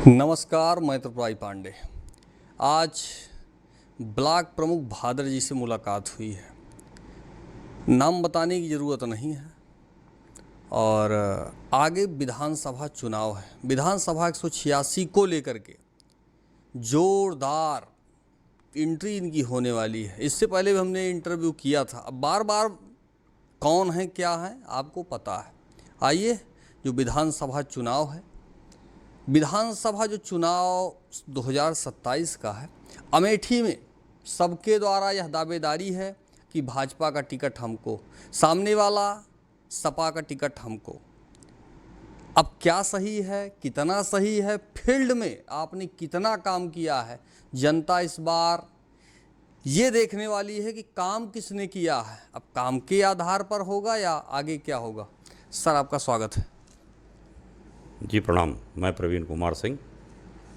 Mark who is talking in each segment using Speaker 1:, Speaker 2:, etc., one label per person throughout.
Speaker 1: नमस्कार, मैं त्रिपुरारी पांडे। आज ब्लॉक प्रमुख भादर जी से मुलाकात हुई है। नाम बताने की ज़रूरत नहीं है और आगे विधानसभा चुनाव है। विधानसभा 186 को लेकर के जोरदार एंट्री इनकी होने वाली है। इससे पहले भी हमने इंटरव्यू किया था। अब बार बार कौन है क्या है आपको पता है। आइए, जो विधानसभा चुनाव है, विधानसभा जो चुनाव 2027 का है, अमेठी में सबके द्वारा यह दावेदारी है कि भाजपा का टिकट हमको, सामने वाला सपा का टिकट हमको। अब क्या सही है, कितना सही है, फील्ड में आपने कितना काम किया है, जनता इस बार ये देखने वाली है कि काम किसने किया है। अब काम के आधार पर होगा या आगे क्या होगा। सर, आपका स्वागत है।
Speaker 2: जी प्रणाम। मैं प्रवीण कुमार सिंह,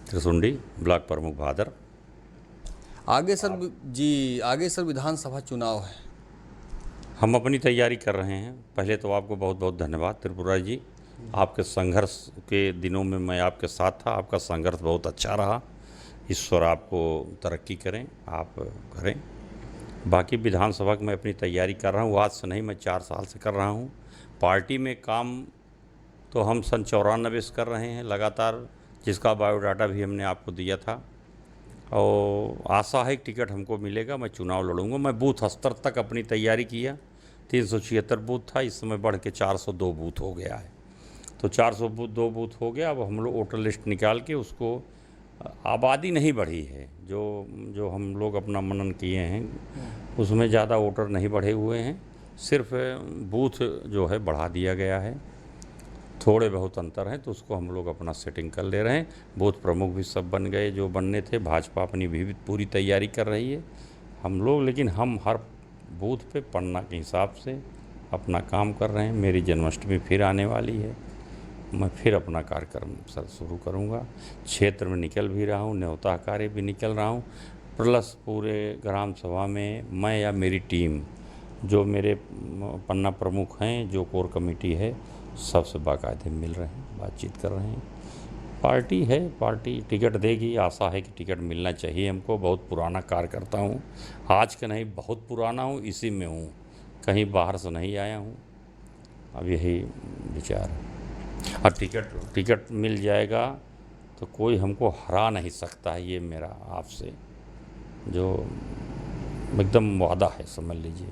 Speaker 2: त्रिसुंडी, ब्लॉक प्रमुख भादर।
Speaker 1: आगे सर विधानसभा चुनाव है।
Speaker 2: हम अपनी तैयारी कर रहे हैं। पहले तो आपको बहुत बहुत धन्यवाद त्रिपुरा जी। आपके संघर्ष के दिनों में मैं आपके साथ था। आपका संघर्ष बहुत अच्छा रहा। ईश्वर आपको तरक्की करें, आप करें। बाकी विधानसभा की मैं अपनी तैयारी कर रहा हूँ। आज से नहीं, मैं 4 साल से कर रहा हूँ। पार्टी में काम तो हम सन 94 से कर रहे हैं लगातार, जिसका बायोडाटा भी हमने आपको दिया था। और आशा है कि टिकट हमको मिलेगा। मैं चुनाव लड़ूंगा। मैं बूथ स्तर तक अपनी तैयारी किया। 376 बूथ था, इस समय बढ़ के 402 बूथ हो गया है। तो 402 बूथ हो गया। अब हम लोग वोटर लिस्ट निकाल के उसको, आबादी नहीं बढ़ी है, जो हम लोग अपना मनन किए हैं उसमें ज़्यादा वोटर नहीं बढ़े हुए हैं। सिर्फ बूथ जो है बढ़ा दिया गया है। थोड़े बहुत अंतर हैं तो उसको हम लोग अपना सेटिंग कर ले रहे हैं। बूथ प्रमुख भी सब बन गए जो बनने थे। भाजपा अपनी भी पूरी तैयारी कर रही है। हम लोग, लेकिन हम हर बूथ पे पन्ना के हिसाब से अपना काम कर रहे हैं। मेरी जन्माष्टमी फिर आने वाली है। मैं फिर अपना कार्यक्रम शुरू करूँगा। क्षेत्र में निकल भी रहा हूँ, न्योता कार्य भी निकल रहा हूँ। प्लस पूरे ग्राम सभा में मैं या मेरी टीम, जो मेरे पन्ना प्रमुख हैं, जो कोर कमेटी है, सबसे बाकायदे मिल रहे हैं, बातचीत कर रहे हैं। पार्टी है, पार्टी टिकट देगी। आशा है कि टिकट मिलना चाहिए हमको। बहुत पुराना कार्यकर्ता हूँ, आज का नहीं, बहुत पुराना हूँ, इसी में हूँ, कहीं बाहर से नहीं आया हूँ। अब यही विचार है। और टिकट मिल जाएगा तो कोई हमको हरा नहीं सकता है। ये मेरा आपसे जो एकदम वादा है, समझ लीजिए।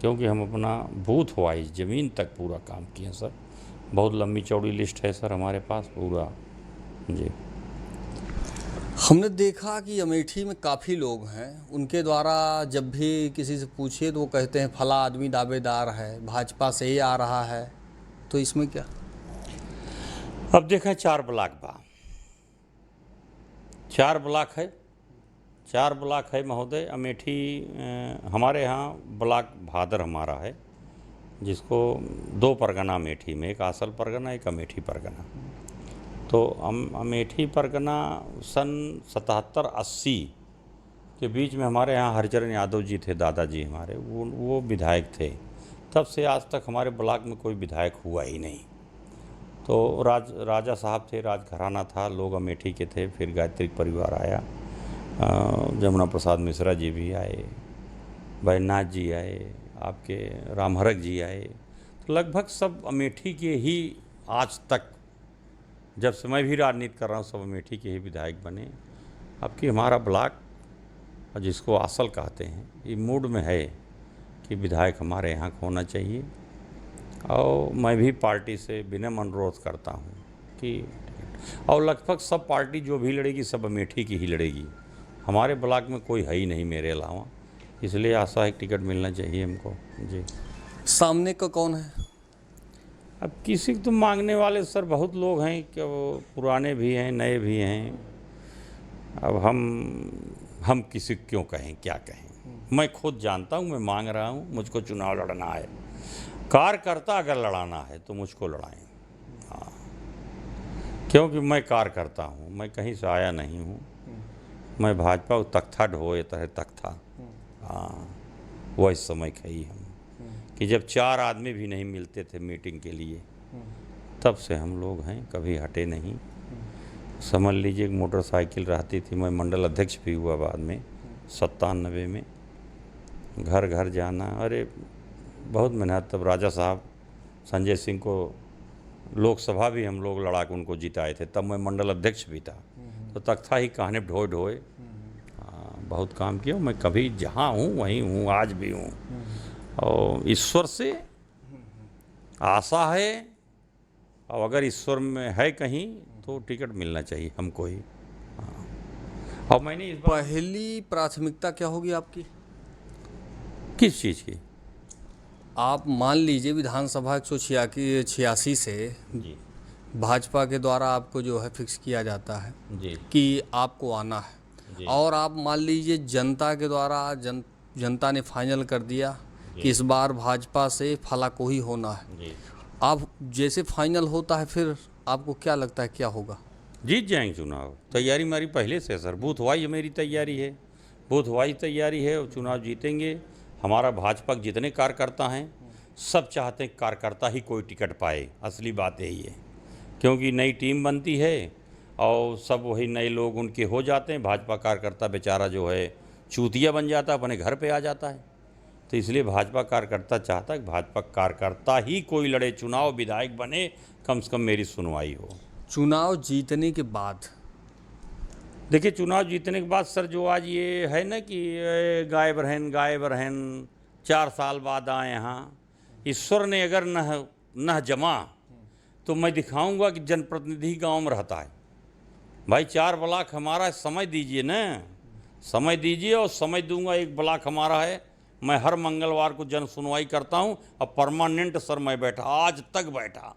Speaker 2: क्योंकि हम अपना बूथ वाइज ज़मीन तक पूरा काम किए सर। बहुत लंबी चौड़ी लिस्ट है सर हमारे पास पूरा जी।
Speaker 1: हमने देखा कि अमेठी में काफ़ी लोग हैं, उनके द्वारा जब भी किसी से पूछिए तो वो कहते हैं फला आदमी दावेदार है, भाजपा से ही आ रहा है। तो इसमें क्या?
Speaker 2: अब देखें, 4 ब्लॉक है महोदय। अमेठी हमारे यहाँ ब्लॉक भादर हमारा है, जिसको 2 परगना अमेठी में, एक आसल परगना, एक अमेठी परगना। तो अमेठी परगना सन 77-80 के बीच में हमारे यहाँ हरिचरण यादव जी थे, दादाजी हमारे, वो विधायक थे। तब से आज तक हमारे ब्लॉक में कोई विधायक हुआ ही नहीं। तो राजा साहब थे, राजघराना था, लोग अमेठी के थे। फिर गायत्री परिवार आया, जमुना प्रसाद मिश्रा जी भी आए, बैजनाथ जी आए, आपके रामहरक जी आए। तो लगभग सब अमेठी के ही आज तक, जब से मैं भी राजनीति कर रहा हूँ, सब अमेठी के ही विधायक बने। अब कि हमारा ब्लॉक, जिसको आसल कहते हैं, ये मूड में है कि विधायक हमारे यहाँ होना चाहिए। और मैं भी पार्टी से विनम्र अनुरोध करता हूँ कि, और लगभग सब पार्टी जो भी लड़ेगी सब अमेठी की ही लड़ेगी। हमारे ब्लॉक में कोई है ही नहीं मेरे अलावा, इसलिए आशा है टिकट मिलना चाहिए हमको जी।
Speaker 1: सामने का कौन है?
Speaker 2: अब किसी को तो मांगने वाले सर बहुत लोग हैं कि वो पुराने भी हैं, नए भी हैं। अब हम किसी को क्यों कहें, क्या कहें। मैं खुद जानता हूँ, मैं मांग रहा हूँ, मुझको चुनाव लड़ना है। कार्यकर्ता अगर लड़ाना है तो मुझको लड़ाएं। हाँ, क्योंकि मैं कार्यकर्ता हूँ, मैं कहीं से आया नहीं हूँ। मैं भाजपा को तख्ता ढोए तरह तख्ता, हाँ, वही समय खई हम कि जब 4 आदमी भी नहीं मिलते थे मीटिंग के लिए, तब से हम लोग हैं, कभी हटे नहीं। समझ लीजिए एक मोटरसाइकिल रहती थी, मैं मंडल अध्यक्ष भी हुआ बाद में 97 में। घर घर जाना, अरे बहुत मेहनत। तब राजा साहब संजय सिंह को लोकसभा भी हम लोग लड़ा के उनको जिताए थे, तब मैं मंडल अध्यक्ष भी था। तो तख्ता ही कहने ढोए ढोए बहुत काम किया। मैं कभी जहाँ हूँ वहीं हूँ, आज भी हूँ। और ईश्वर से आशा है, और अगर ईश्वर में है कहीं तो टिकट मिलना चाहिए हमको ही। और मैंने इस बार
Speaker 1: पहली प्राथमिकता क्या होगी आपकी?
Speaker 2: किस चीज़ की?
Speaker 1: आप मान लीजिए विधानसभा 186 से
Speaker 2: जी
Speaker 1: भाजपा के द्वारा आपको जो है फिक्स किया जाता है
Speaker 2: जी
Speaker 1: कि आपको आना है,
Speaker 2: जी
Speaker 1: और आप मान लीजिए जनता के द्वारा जनता ने फाइनल कर दिया कि इस बार भाजपा से फला को ही होना है।
Speaker 2: जी
Speaker 1: आप जैसे फाइनल होता है फिर आपको क्या लगता है क्या होगा?
Speaker 2: जीत जाएंगे चुनाव। तैयारी हमारी पहले से है सर, बूथ वाइज मेरी तैयारी है, बूथ वाइज तैयारी है, और चुनाव जीतेंगे। हमारा भाजपा के जितने कार्यकर्ता हैं सब चाहते हैं कार्यकर्ता ही कोई टिकट पाए, असली बात यही है। क्योंकि नई टीम बनती है और सब वही नए लोग उनके हो जाते हैं, भाजपा कार्यकर्ता बेचारा जो है चूतिया बन जाता है, अपने घर पे आ जाता है। तो इसलिए भाजपा कार्यकर्ता चाहता है कि भाजपा कार्यकर्ता ही कोई लड़े चुनाव, विधायक बने, कम से कम मेरी सुनवाई हो।
Speaker 1: चुनाव जीतने के बाद
Speaker 2: देखिए चुनाव जीतने के बाद सर जो आज ये है ना कि गाय बरहन 4 साल बाद आए यहाँ, ईश्वर ने अगर न जमा तो मैं दिखाऊंगा कि जनप्रतिनिधि गांव में रहता है। भाई 4 ब्लॉक हमारा है, समय दीजिए ना, समय दीजिए, और समय दूंगा। 1 ब्लॉक हमारा है, मैं हर मंगलवार को जन सुनवाई करता हूँ, और परमानेंट सर मैं बैठा, आज तक बैठा।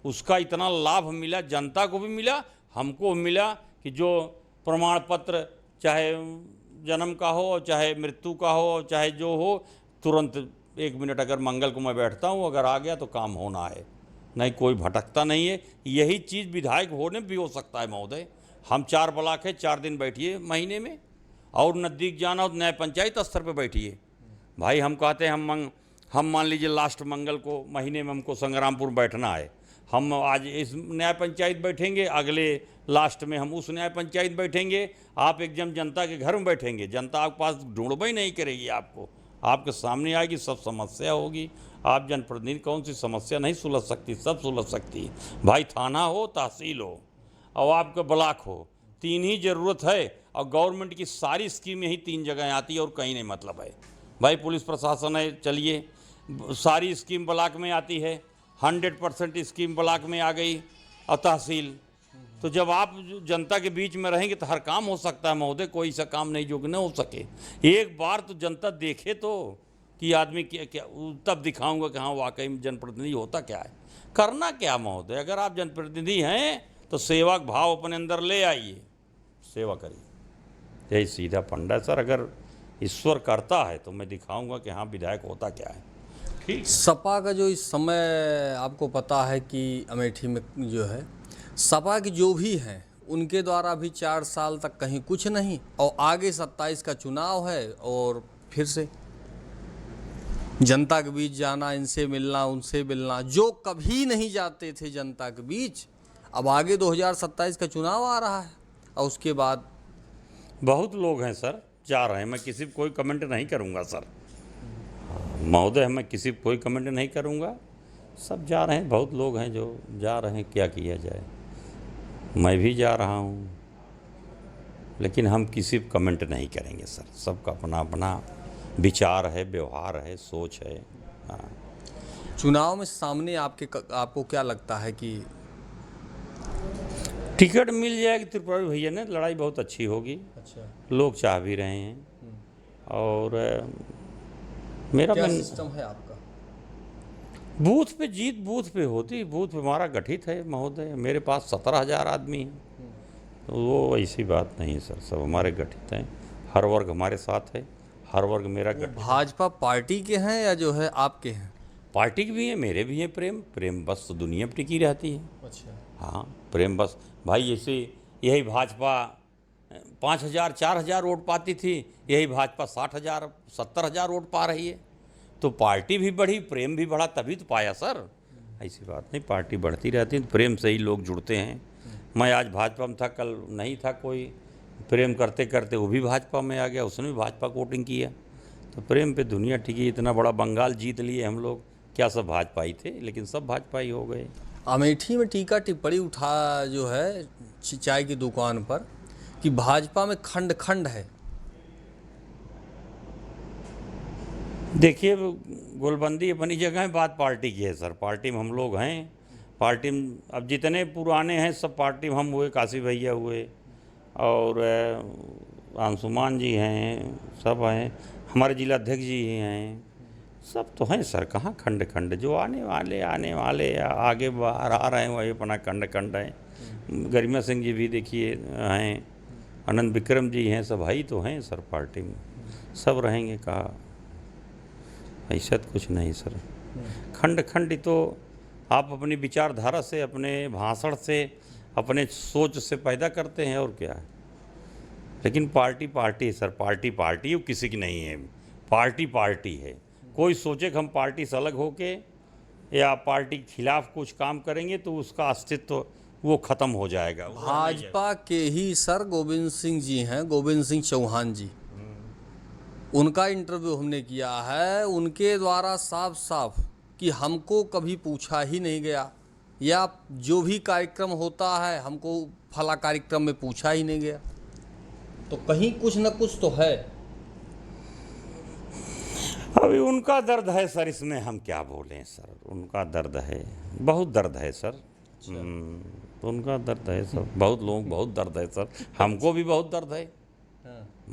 Speaker 2: उसका इतना लाभ मिला, जनता को भी मिला, हमको मिला, कि जो प्रमाण पत्र चाहे जन्म का हो, चाहे मृत्यु का हो, चाहे जो हो, तुरंत 1 मिनट अगर मंगल को मैं बैठता हूँ, अगर आ गया तो काम होना है, नहीं कोई भटकता नहीं है। यही चीज़ विधायक होने भी हो सकता है महोदय। हम 4 ब्लॉक है, 4 दिन बैठिए महीने में, और नज़दीक जाना हो तो न्याय पंचायत स्तर पे बैठिए। भाई हम कहते हैं हम मान लीजिए लास्ट मंगल को महीने में हमको संग्रामपुर बैठना है, हम आज इस न्याय पंचायत बैठेंगे, अगले लास्ट में हम उस न्याय पंचायत बैठेंगे। आप एकदम जनता के घर में बैठेंगे, जनता आपके पास ढूंढबा ही नहीं करेगी, आपको आपके सामने आएगी, सब समस्या होगी। आप जनप्रतिनिधि कौन सी समस्या नहीं सुलझ सकती, सब सुलझ सकती है। भाई थाना हो, तहसील हो, और आपका ब्लॉक हो, 3 ही ज़रूरत है। और गवर्नमेंट की सारी स्कीमें ही 3 जगह आती है और कहीं नहीं मतलब है। भाई पुलिस प्रशासन है, चलिए सारी स्कीम ब्लॉक में आती है, 100% स्कीम ब्लॉक में आ गई, और तहसील। तो जब आप जनता के बीच में रहेंगे तो हर काम हो सकता है महोदय, कोई सा काम नहीं जो कि न हो सके। एक बार तो जनता देखे तो कि आदमी क्या, तब दिखाऊंगा कि हाँ वाकई में जनप्रतिनिधि होता क्या है, करना क्या महोदय। अगर आप जनप्रतिनिधि हैं तो सेवा भाव अपने अंदर ले आइए, सेवा करिए, यही सीधा फंडा सर। अगर ईश्वर करता है तो मैं दिखाऊंगा कि हाँ विधायक होता क्या है। ठीक।
Speaker 1: सपा का जो इस समय आपको पता है कि अमेठी में जो है सपा की जो भी हैं उनके द्वारा भी 4 साल तक कहीं कुछ नहीं, और आगे 27 का चुनाव है, और फिर से जनता के बीच जाना, इनसे मिलना, उनसे मिलना, जो कभी नहीं जाते थे जनता के बीच, अब आगे 2027 का चुनाव आ रहा है, और उसके बाद
Speaker 2: बहुत लोग हैं सर जा रहे हैं, मैं किसी कोई कमेंट नहीं करूंगा सर महोदय, मैं किसी कोई कमेंट नहीं करूंगा, सब जा रहे हैं, बहुत लोग हैं जो जा रहे हैं, क्या किया जाए। मैं भी जा रहा हूं, लेकिन हम किसी कमेंट नहीं करेंगे सर, सबका अपना अपना विचार है, व्यवहार है, सोच है। हाँ।
Speaker 1: चुनाव में सामने आपको क्या लगता है कि
Speaker 2: टिकट मिल जाएगी त्रिपुरारी भैया ने, लड़ाई बहुत अच्छी होगी।
Speaker 1: अच्छा,
Speaker 2: लोग चाह भी रहे हैं, और मेरा
Speaker 1: क्या
Speaker 2: मन
Speaker 1: सिस्टम है आपका?
Speaker 2: बूथ पे जीत बूथ पे होती, बूथ पे हमारा गठित है महोदय, मेरे पास 17,000 आदमी हैं, तो वो ऐसी बात नहीं है सर, सब हमारे गठित हैं, हर वर्ग हमारे साथ है, हर वर्ग मेरा गठित।
Speaker 1: भाजपा पार्टी के हैं या जो है आपके हैं?
Speaker 2: पार्टी के भी हैं, मेरे भी हैं। प्रेम बस तो दुनिया पर टिकी रहती है।
Speaker 1: अच्छा,
Speaker 2: हाँ प्रेम बस भाई, ऐसे यही भाजपा 5,000 4,000 वोट पाती थी, यही भाजपा 60,000 70,000 वोट पा रही है। तो पार्टी भी बढ़ी, प्रेम भी बढ़ा, तभी तो पाया सर। ऐसी बात नहीं, पार्टी बढ़ती रहती है, प्रेम से ही लोग जुड़ते हैं। मैं आज भाजपा में था, कल नहीं था कोई, प्रेम करते करते वो भी भाजपा में आ गया, उसने भी भाजपा को वोटिंग किया। तो प्रेम पे दुनिया टिकी। इतना बड़ा बंगाल जीत लिए हम लोग, क्या सब भाजपा ही थे? लेकिन सब भाजपा ही हो गए।
Speaker 1: अमेठी में टीका टिप्पणी उठा जो है चाय की दुकान पर कि भाजपा में खंड खंड है।
Speaker 2: देखिए, गोलबंदी अपनी जगह है, बात पार्टी की है सर। पार्टी में हम लोग हैं, पार्टी में अब जितने पुराने हैं सब पार्टी में हम हुए, काशी भैया हुए और अंशुमान जी हैं, सब हैं, हमारे जिला अध्यक्ष जी हैं, सब तो हैं सर। कहाँ खंड खंड? जो आने वाले आगे बाहर आ रहे हैं वही अपना खंड खंड है। गरिमा सिंह जी भी देखिए हैं, आनंद विक्रम जी हैं, सब भाई तो हैं सर पार्टी में, सब रहेंगे। कहा ऐसा तो कुछ नहीं सर। खंड खंड तो आप अपनी विचारधारा से, अपने भाषण से, अपने सोच से पैदा करते हैं, और क्या है। लेकिन पार्टी पार्टी है सर, पार्टी पार्टी वो किसी की नहीं है, पार्टी पार्टी है। कोई सोचे कि हम पार्टी से अलग होके या पार्टी के खिलाफ कुछ काम करेंगे तो उसका अस्तित्व वो ख़त्म हो जाएगा।
Speaker 1: भाजपा के ही सर गोविंद सिंह जी हैं, गोविंद सिंह चौहान जी, उनका इंटरव्यू हमने किया है। उनके द्वारा साफ साफ कि हमको कभी पूछा ही नहीं गया, या जो भी कार्यक्रम होता है हमको फला कार्यक्रम में पूछा ही नहीं गया। तो कहीं कुछ न कुछ तो है।
Speaker 2: अभी उनका दर्द है सर, इसमें हम क्या बोलें सर। उनका दर्द है, बहुत दर्द है सर। तो उनका दर्द है सर, बहुत लोग बहुत दर्द है सर। हमको भी बहुत दर्द है,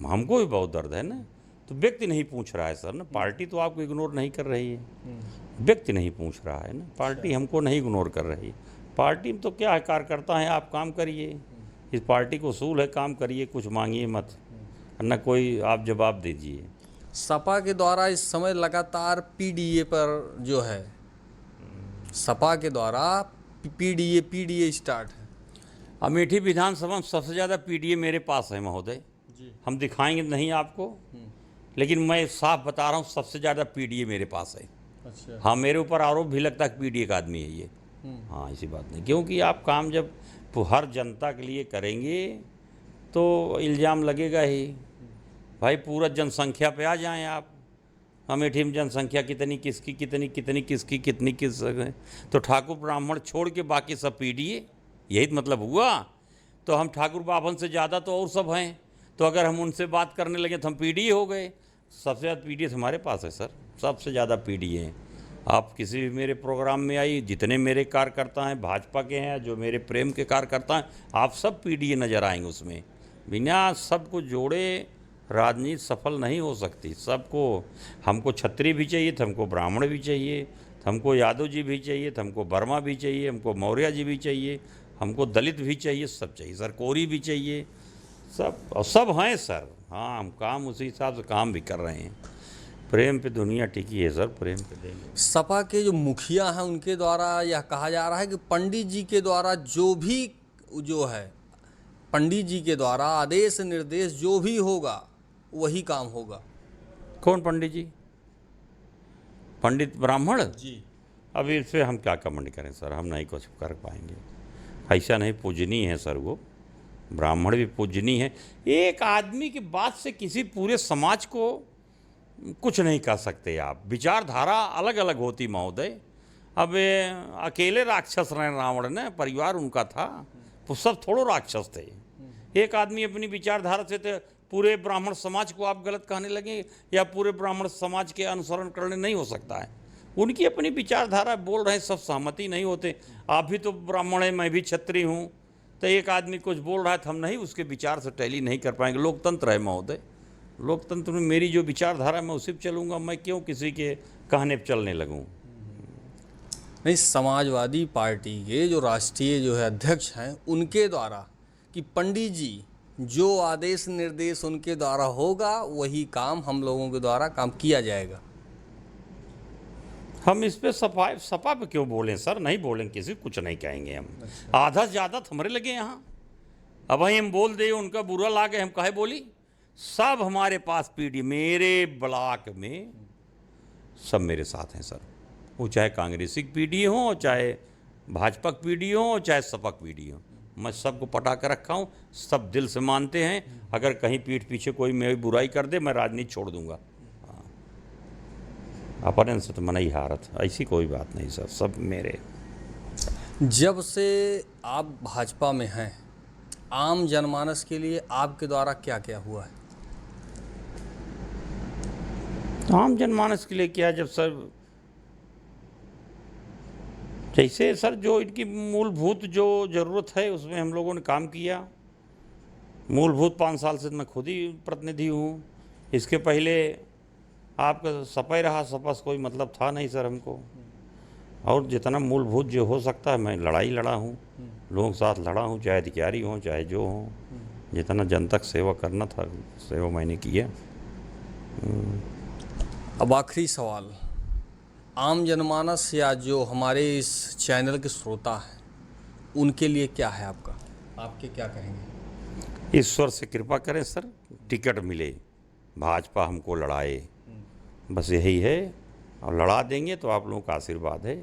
Speaker 2: हमको भी बहुत दर्द है ना। तो व्यक्ति नहीं पूछ रहा है सर ना, पार्टी तो आपको इग्नोर नहीं कर रही है, व्यक्ति नहीं पूछ रहा है ना। पार्टी हमको नहीं इग्नोर कर रही है। पार्टी में तो क्या है, कार्यकर्ता है, आप काम करिए, इस पार्टी को उसूल है, काम करिए, कुछ मांगिए मत, न कोई आप जवाब दीजिए।
Speaker 1: सपा के द्वारा इस समय लगातार पीडीए पर जो है, सपा के द्वारा पीडीए स्टार्ट है।
Speaker 2: अमेठी विधानसभा में सबसे ज़्यादा पीडीए मेरे पास है महोदय। हम दिखाएंगे नहीं आपको, लेकिन मैं साफ बता रहा हूँ, सबसे ज़्यादा पीडीए मेरे पास है।
Speaker 1: अच्छा।
Speaker 2: हाँ, मेरे ऊपर आरोप भी लगता है पीडीए का आदमी है ये। हाँ, ऐसी बात नहीं, क्योंकि आप काम जब हर जनता के लिए करेंगे तो इल्ज़ाम लगेगा ही। भाई पूरा जनसंख्या पे आ जाएं आप, अमेठी में जनसंख्या कितनी किसकी, कितनी कितनी किसकी, कितनी किस, तो ठाकुर ब्राह्मण छोड़ के बाकी सब पीडीए, यही तो मतलब हुआ। तो हम ठाकुर बाभन से ज़्यादा तो और सब हैं, तो अगर हम उनसे बात करने लगे तो हम पीडीए हो गए। सबसे ज़्यादा पीडीए हमारे पास है सर, सबसे ज़्यादा पीडीए हैं। आप किसी भी मेरे प्रोग्राम में आइए, जितने मेरे कार्यकर्ता हैं भाजपा के हैं, जो मेरे प्रेम के कार्यकर्ता हैं, आप सब पीडीए नज़र आएंगे उसमें। बिना सबको जोड़े राजनीति सफल नहीं हो सकती। सबको, हमको छत्री भी चाहिए तो हमको ब्राह्मण भी चाहिए, तो हमको यादव जी भी चाहिए, तो हमको वर्मा भी चाहिए, हमको मौर्य जी भी चाहिए, हमको दलित भी चाहिए, सब चाहिए सर, कोरी भी चाहिए, सब, और सब हैं सर। हाँ, हम काम उसी हिसाब से काम भी कर रहे हैं। प्रेम पे दुनिया टिकी है सर, प्रेम पे देंगे।
Speaker 1: सपा के जो मुखिया हैं उनके द्वारा यह कहा जा रहा है कि पंडित जी के द्वारा जो भी जो है, पंडित जी के द्वारा आदेश निर्देश जो भी होगा वही काम होगा।
Speaker 2: कौन पंडित जी? पंडित ब्राह्मण
Speaker 1: जी।
Speaker 2: अभी इस पर हम क्या कमेंट करें सर, हम नहीं कुछ कर पाएंगे। ऐसा नहीं, पूजनीय है सर, वो ब्राह्मण भी पूजनीय है। एक आदमी की बात से किसी पूरे समाज को कुछ नहीं कर सकते आप। विचारधारा अलग अलग होती महोदय। अब अकेले राक्षस रहे रावण ने, परिवार उनका था, तो सब थोड़ो राक्षस थे। एक आदमी अपनी विचारधारा से तो पूरे ब्राह्मण समाज को आप गलत कहने लगे, या पूरे ब्राह्मण समाज के अनुसरण करने नहीं हो सकता है। उनकी अपनी विचारधारा बोल रहे, सब सहमति नहीं होते। आप भी तो ब्राह्मण हैं, मैं भी क्षत्रिय हूँ, तो एक आदमी कुछ बोल रहा है तो हम नहीं उसके विचार से टैली नहीं कर पाएंगे। लोकतंत्र है महोदय, लोकतंत्र में मेरी जो विचारधारा है मैं उसी पर चलूँगा, मैं क्यों किसी के कहने पर चलने लगूँ।
Speaker 1: नहीं, समाजवादी पार्टी के जो राष्ट्रीय जो है अध्यक्ष हैं उनके द्वारा कि पंडित जी जो आदेश निर्देश उनके द्वारा होगा वही काम हम लोगों के द्वारा काम किया जाएगा।
Speaker 2: हम इस पे सपा पे क्यों बोलें सर? नहीं बोलें, किसी कुछ नहीं कहेंगे हम। आधा से ज़्यादा हमारे लगे यहाँ, अब वहीं हम बोल दे उनका बुरा लागे, हम काहे बोली। सब हमारे पास पीडी, मेरे ब्लॉक में सब मेरे साथ हैं सर, वो चाहे कांग्रेसी पीडी हो, चाहे भाजपा पीडी हो, चाहे सपा पीडी हो, मैं सबको पटा कर रखा हूँ, सब दिल से मानते हैं। अगर कहीं पीठ पीछे कोई मेरी बुराई कर दे, मैं राजनीति छोड़ दूंगा। हाँ, अपने से तो मन ही हारत, ऐसी कोई बात नहीं सर, सब मेरे।
Speaker 1: जब से आप भाजपा में हैं, आम जनमानस के लिए आपके द्वारा क्या क्या हुआ है?
Speaker 2: आम जनमानस के लिए क्या, जब सर जैसे सर जो इनकी मूलभूत जो ज़रूरत है उसमें हम लोगों ने काम किया। मूलभूत 5 साल से मैं खुद ही प्रतिनिधि हूँ। इसके पहले आपका सपा ही रहा, सपा से कोई मतलब था नहीं सर हमको। और जितना मूलभूत जो हो सकता है मैं लड़ाई लड़ा हूँ, लोगों के साथ लड़ा हूँ, चाहे अधिकारी हों चाहे जो हों। जितना जनता की सेवा करना था सेवा मैंने किया।
Speaker 1: अब आखिरी सवाल, आम जनमानस या जो हमारे इस चैनल के श्रोता हैं उनके लिए क्या है आपका, आपके क्या कहेंगे?
Speaker 2: ईश्वर से कृपा करें सर, टिकट मिले, भाजपा हमको लड़ाए, बस यही है। और लड़ा देंगे तो आप लोगों का आशीर्वाद है।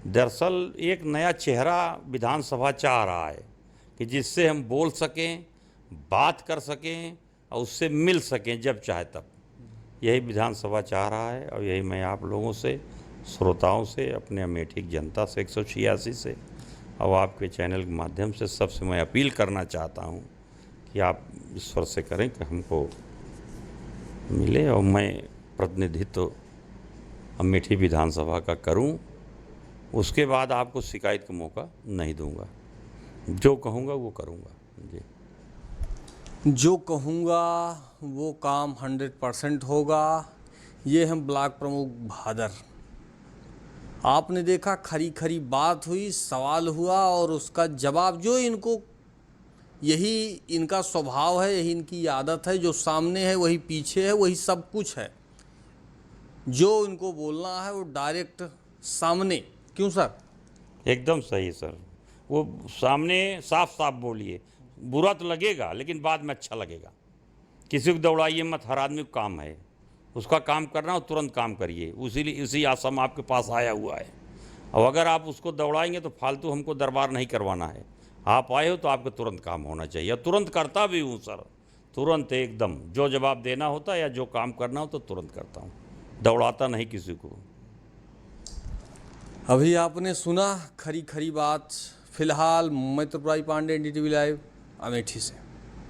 Speaker 2: दरअसल एक नया चेहरा विधानसभा चाह रहा है कि जिससे हम बोल सकें, बात कर सकें और उससे मिल सकें जब चाहे तब। यही विधानसभा चाह रहा है और यही मैं आप लोगों से, श्रोताओं से, अपने अमेठी की जनता से 186 से और आपके चैनल के माध्यम से सबसे मैं अपील करना चाहता हूँ कि आप ईश्वर से करें कि हमको मिले और मैं प्रतिनिधित्व अमेठी विधानसभा का करूं। उसके बाद आपको शिकायत का मौका नहीं दूंगा, जो कहूँगा वो करूँगा जी।
Speaker 1: जो कहूँगा वो काम 100% होगा। ये हम ब्लॉक प्रमुख भादर। आपने देखा, खरी खरी बात हुई, सवाल हुआ और उसका जवाब, जो इनको, यही इनका स्वभाव है, यही इनकी आदत है। जो सामने है वही पीछे है, वही सब कुछ है। जो इनको बोलना है वो डायरेक्ट सामने। क्यों सर?
Speaker 2: एकदम सही सर, वो सामने साफ साफ बोलिए। बुरा तो लगेगा लेकिन बाद में अच्छा लगेगा। किसी को दौड़ाइए मत, हर आदमी का काम है, उसका काम करना हो तुरंत काम करिए। उसी आसम आपके पास आया हुआ है। और अगर आप उसको दौड़ाएंगे तो फालतू हमको दरबार नहीं करवाना है। आप आए हो तो आपको तुरंत काम होना चाहिए। तुरंत करता भी हूँ सर, तुरंत एकदम जो जवाब देना होता है या जो काम करना हो तो तुरंत करता हूँ, दौड़ाता नहीं किसी को।
Speaker 1: अभी आपने सुना खरी खरी बात। फिलहाल मैं त्रिपुरारी पांडे, NDTV लाइव, अमेठी से।